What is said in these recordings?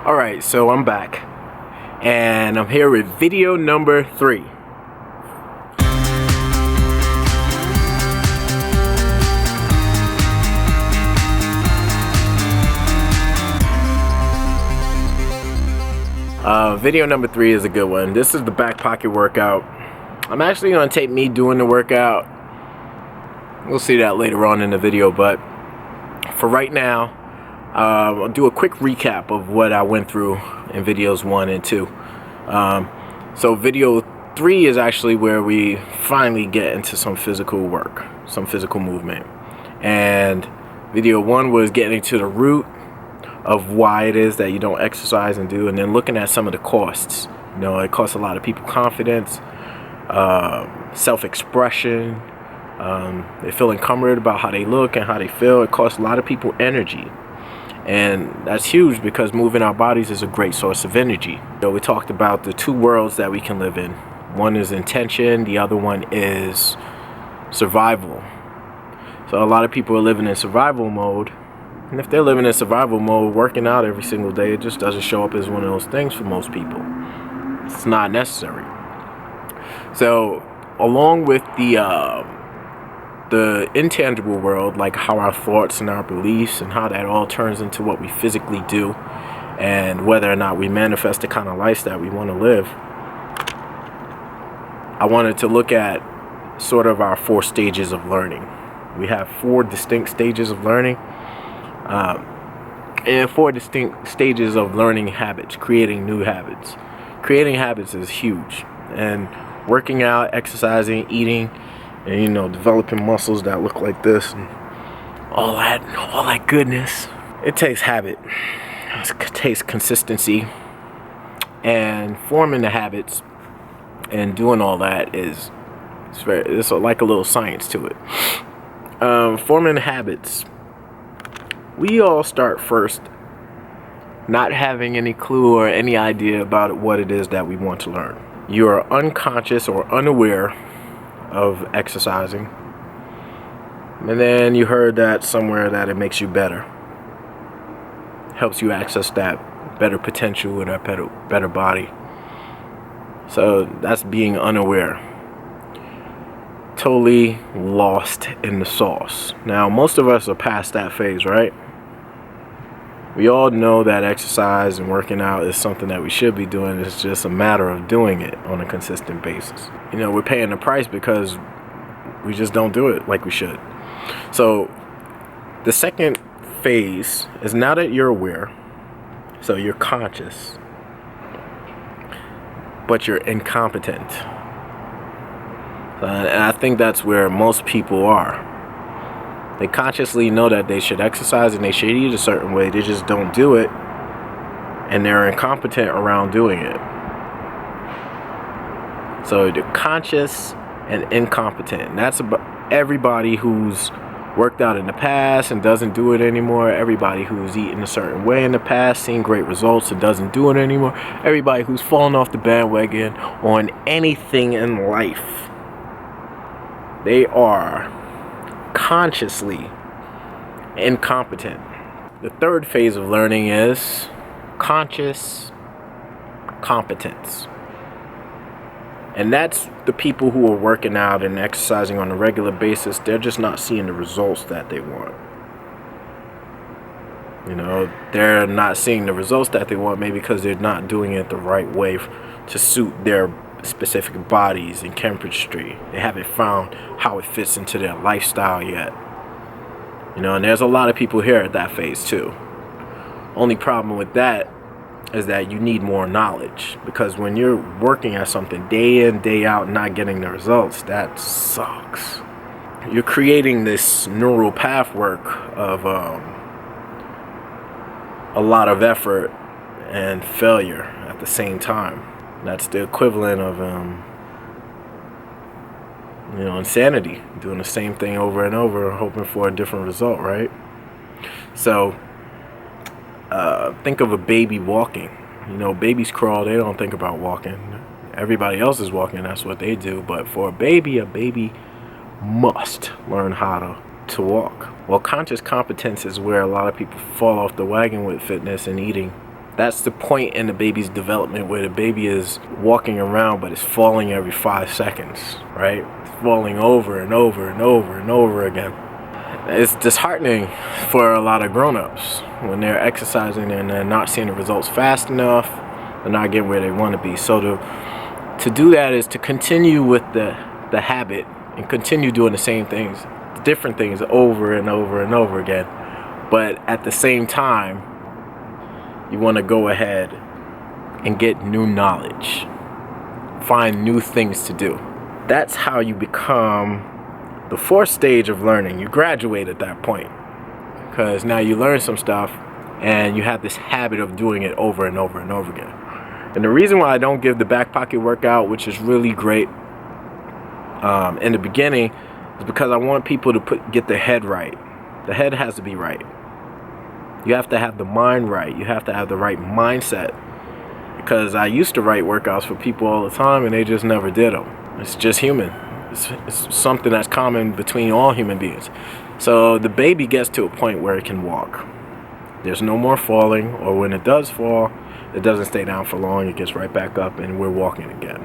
Alright, so I'm back, and I'm here with video number 3. Video number 3 is a good one. This is the back pocket workout. I'm actually going to tape me doing the workout. We'll see that later on in the video, but for right now, I'll do a quick recap of what I went through in videos 1 and 2. So video 3 is actually where we finally get into some physical work, some physical movement. And video 1 was getting to the root of why it is that you don't exercise and do, and then looking at some of the costs. You know, it costs a lot of people confidence, self-expression. They feel encumbered about how they look and how they feel. It costs a lot of people energy, and that's huge because moving our bodies is a great source of energy. You know, we talked about the 2 worlds that we can live in. One is intention, the other one is survival. So a lot of people are living in survival mode, and if they're living in survival mode, working out every single day, it just doesn't show up as one of those things for most people. It's not necessary. So along with the intangible world, like how our thoughts and our beliefs and how that all turns into what we physically do, and whether or not we manifest the kind of life that we want to live, I wanted to look at sort of our 4 stages of learning. We have 4 distinct stages of learning, and 4 distinct stages of learning habits, creating new habits. Creating habits is huge, and working out, exercising, eating, and, you know, developing muscles that look like this and all that goodness, it takes habit. It takes consistency, and forming the habits and doing all that it's like a little science to it. Forming habits, we all start first not having any clue or any idea about what it is that we want to learn. You are unconscious or unaware of exercising, and then you heard that somewhere that it makes you better, helps you access that better potential or that better body. So that's being unaware, totally lost in the sauce. Now most of us are past that phase, right? We all know that exercise and working out is something that we should be doing. It's just a matter of doing it on a consistent basis. You know, we're paying the price because we just don't do it like we should. So the second phase is now that you're aware, so you're conscious, but you're incompetent. And I think that's where most people are. They consciously know that they should exercise and they should eat a certain way. They just don't do it, and they're incompetent around doing it. So they're conscious and incompetent. And that's about everybody who's worked out in the past and doesn't do it anymore. Everybody who's eaten a certain way in the past, seen great results and doesn't do it anymore. Everybody who's fallen off the bandwagon on anything in life. They are consciously incompetent. The third phase of learning is conscious competence. And that's the people who are working out and exercising on a regular basis. They're just not seeing the results that they want. You know, they're not seeing the results that they want, maybe because they're not doing it the right way to suit their specific bodies and chemistry. They haven't found how it fits into their lifestyle yet. You know, and there's a lot of people here at that phase too. Only problem with that is that you need more knowledge, because when you're working at something day in, day out, not getting the results, that sucks. You're creating this neural pathwork of a lot of effort and failure at the same time. That's the equivalent of you know, insanity, doing the same thing over and over, hoping for a different result, right? So think of a baby walking. You know, babies crawl, they don't think about walking. Everybody else is walking, that's what they do. But for a baby must learn how to walk. Well, conscious competence is where a lot of people fall off the wagon with fitness and eating. That's the point in the baby's development where the baby is walking around but it's falling every 5 seconds, right? It's falling over and over and over and over again. It's disheartening for a lot of grown-ups when they're exercising and they're not seeing the results fast enough. They're not getting where they want to be. So to do that is to continue with the habit and continue doing the same things, different things over and over and over again. But at the same time, you want to go ahead and get new knowledge, find new things to do. That's how you become the 4th stage of learning. You graduate at that point because now you learn some stuff and you have this habit of doing it over and over and over again. And the reason why I don't give the back pocket workout, which is really great in the beginning, is because I want people to get their head right. The head has to be right. You have to have the mind right. You have to have the right mindset. Because I used to write workouts for people all the time and they just never did them. It's just human. It's something that's common between all human beings. So the baby gets to a point where it can walk. There's no more falling, or when it does fall, it doesn't stay down for long. It gets right back up and we're walking again.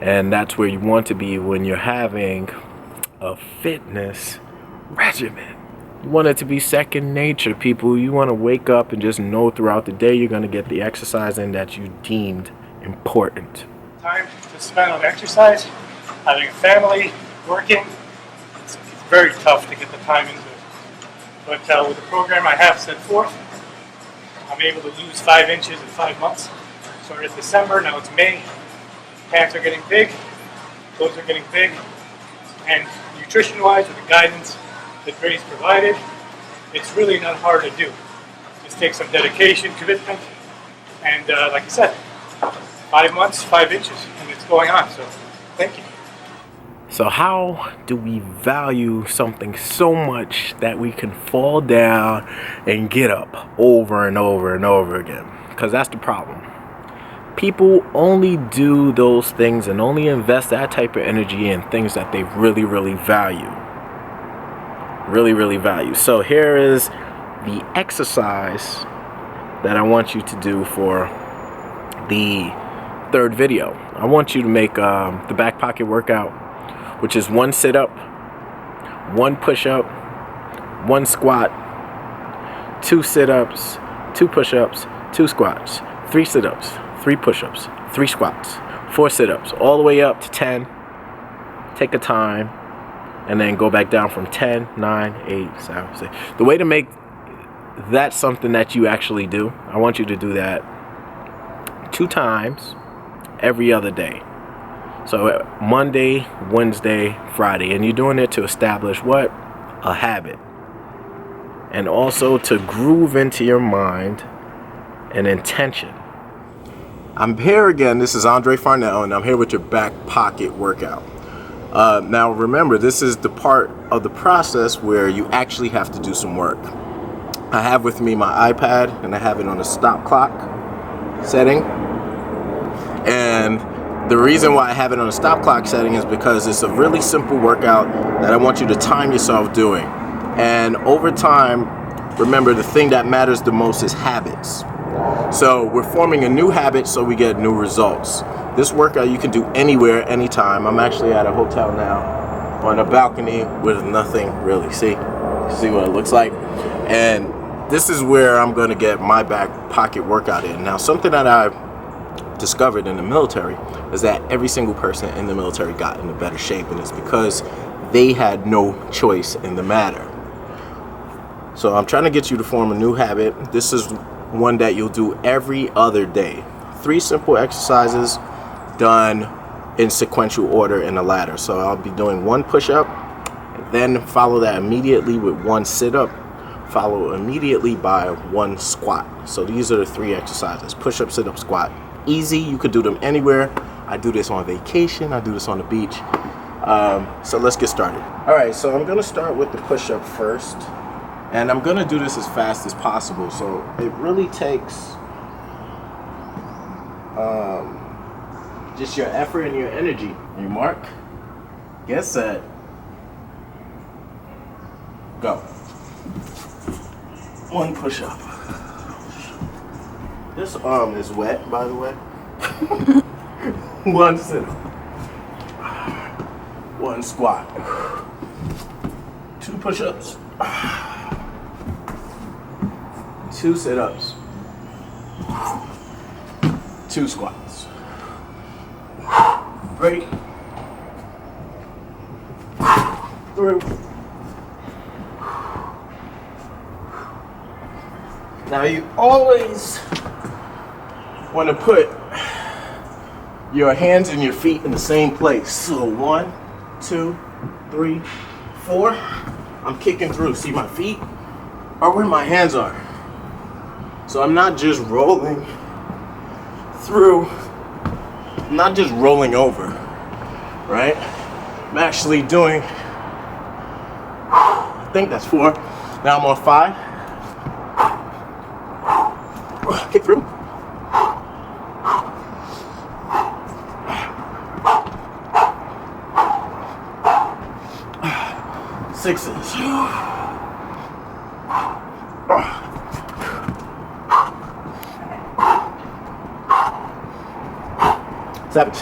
And that's where you want to be when you're having a fitness regimen. You want it to be second nature, people. You want to wake up and just know throughout the day you're going to get the exercise in that you deemed important. Time to spend on exercise, having a family, working. It's very tough to get the time into it. But with the program I have set forth, I'm able to lose 5 inches in 5 months. Started December, now it's May. Pants are getting big, clothes are getting big, and nutrition-wise, with the guidance that Dre's provided, it's really not hard to do. Just take some dedication, commitment, and like I said, 5 months, 5 inches, and it's going on, so thank you. So how do we value something so much that we can fall down and get up over and over and over again? Because that's the problem. People only do those things and only invest that type of energy in things that they really, really value. Really, really value. So here is the exercise that I want you to do for the 3rd video. I want you to make the back pocket workout, which is 1 sit-up, 1 push-up, 1 squat, 2 sit-ups, 2 push-ups, 2 squats, 3 sit-ups, 3 push-ups, 3 squats, 4 sit-ups, all the way up to 10. Take a time, and then go back down from 10, 9, 8, 7, 6. The way to make that something that you actually do, I want you to do that 2 times every other day. So Monday, Wednesday, Friday, and you're doing it to establish what? A habit. And also to groove into your mind an intention. I'm here again. This is Andre Farnell, and I'm here with your back pocket workout. Now remember, this is the part of the process where you actually have to do some work. I have with me my iPad, and I have it on a stop clock setting. And the reason why I have it on a stop clock setting is because it's a really simple workout that I want you to time yourself doing. And over time, remember, the thing that matters the most is habits. So we're forming a new habit so we get new results. This workout you can do anywhere, anytime. I'm actually at a hotel now on a balcony with nothing really. See what it looks like? And this is where I'm going to get my back pocket workout in. Now, something that I've discovered in the military is that every single person in the military got in a better shape, and it's because they had no choice in the matter. So I'm trying to get you to form a new habit. This is one that you'll do every other day. 3 simple exercises done in sequential order in a ladder. So I'll be doing 1 push-up, then follow that immediately with 1 sit-up, follow immediately by 1 squat. So these are the 3 exercises: push-up, sit-up, squat. Easy, you could do them anywhere. I do this on vacation, I do this on the beach. So let's get started. All right, so I'm gonna start with the push-up first, and I'm gonna do this as fast as possible. So it really takes just your effort and your energy. Your mark, get set, go. 1 push-up, This arm is wet, by the way. One sit up. One squat. 2 push-ups. 2 sit-ups. 2 squats. Break. Through. Now you always want to put your hands and your feet in the same place. So 1, 2, 3, 4. I'm kicking through. See, my feet are where my hands are. So I'm not just rolling through. I'm not just rolling over, right? I'm actually doing, I think that's 4. Now I'm on 5. Kick through. 6s. 7s.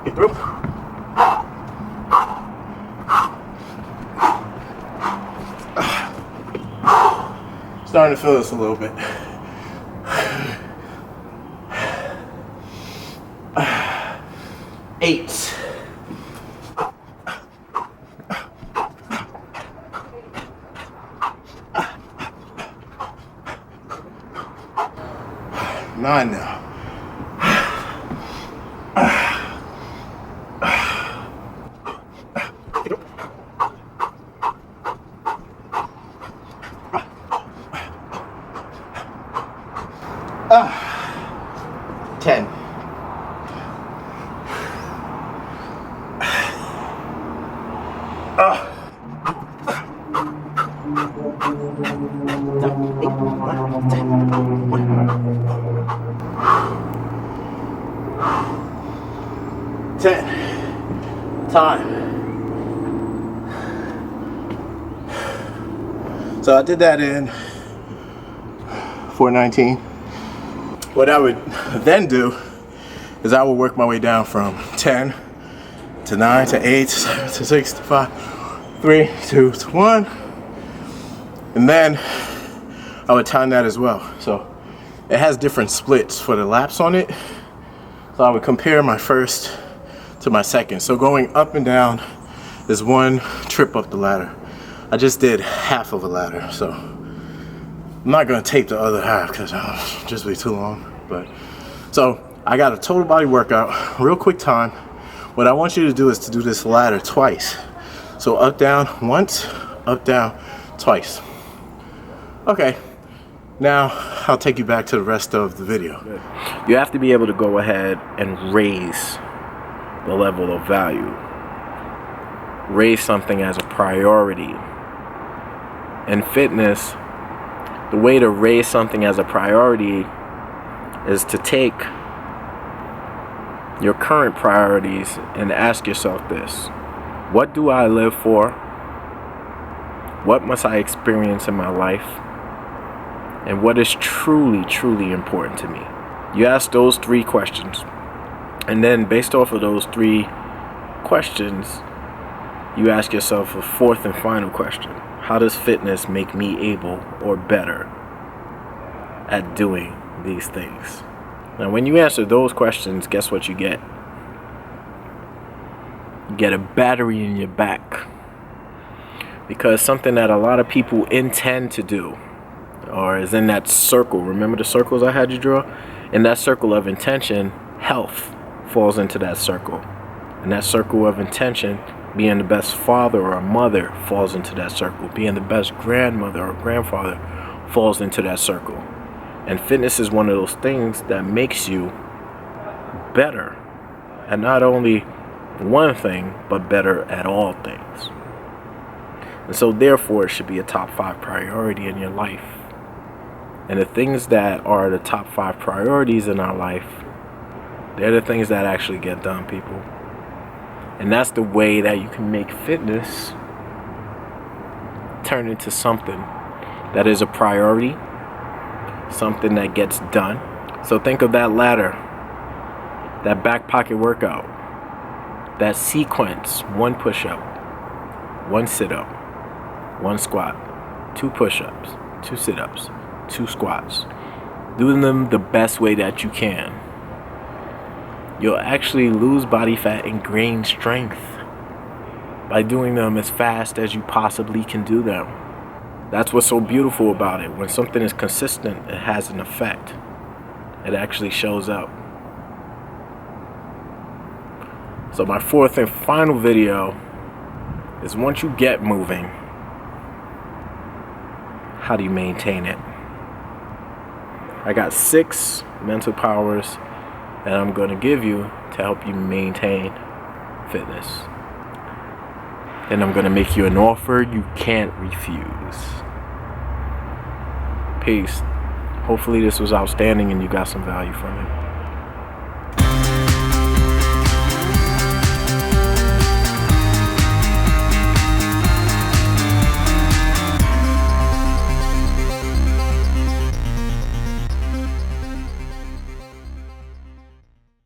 Get through. Starting to feel this a little bit. 8. 9 now. 10. 10. Time. So I did that in 4:19. What I would then do is I would work my way down from 10 to 9 to 8 to 7 to 6 to 5, 3, 2 to 1. And then I would time that as well. So it has different splits for the laps on it. So I would compare my first to my second. So going up and down is 1 trip up the ladder. I just did half of a ladder, so I'm not gonna tape the other half because it'll just be too long. But so I got a total body workout, real quick time. What I want you to do is to do this ladder twice. So up, down once, up, down twice. Okay, now I'll take you back to the rest of the video. You have to be able to go ahead and raise the level of value. Raise something as a priority. In fitness, the way to raise something as a priority is to take your current priorities and ask yourself this: what do I live for? What must I experience in my life? And what is truly, truly important to me? You ask those 3 questions. And then based off of those 3 questions, you ask yourself a 4th and final question. How does fitness make me able or better at doing these things? Now, when you answer those questions, guess what you get? You get a battery in your back. Because something that a lot of people intend to do, or is in that circle, remember the circles I had you draw? In that circle of intention, health falls into that circle. And that circle of intention, being the best father or mother, falls into that circle. Being the best grandmother or grandfather falls into that circle. And fitness is one of those things that makes you better at not only one thing, but better at all things. And so therefore, it should be a top 5 priority in your life. And the things that are the top 5 priorities in our life, they're the things that actually get done, people. And that's the way that you can make fitness turn into something that is a priority, something that gets done. So think of that ladder, that back pocket workout, that sequence: 1 push-up, 1 sit-up, 1 squat, 2 push-ups, 2 sit-ups, 2 squats. Do them the best way that you can. You'll actually lose body fat and gain strength by doing them as fast as you possibly can do them. That's what's so beautiful about it. When something is consistent, it has an effect. It actually shows up. So my 4th and final video is, once you get moving, how do you maintain it? I got 6 mental powers that I'm going to give you to help you maintain fitness. And I'm going to make you an offer you can't refuse. Peace. Hopefully this was outstanding and you got some value from it.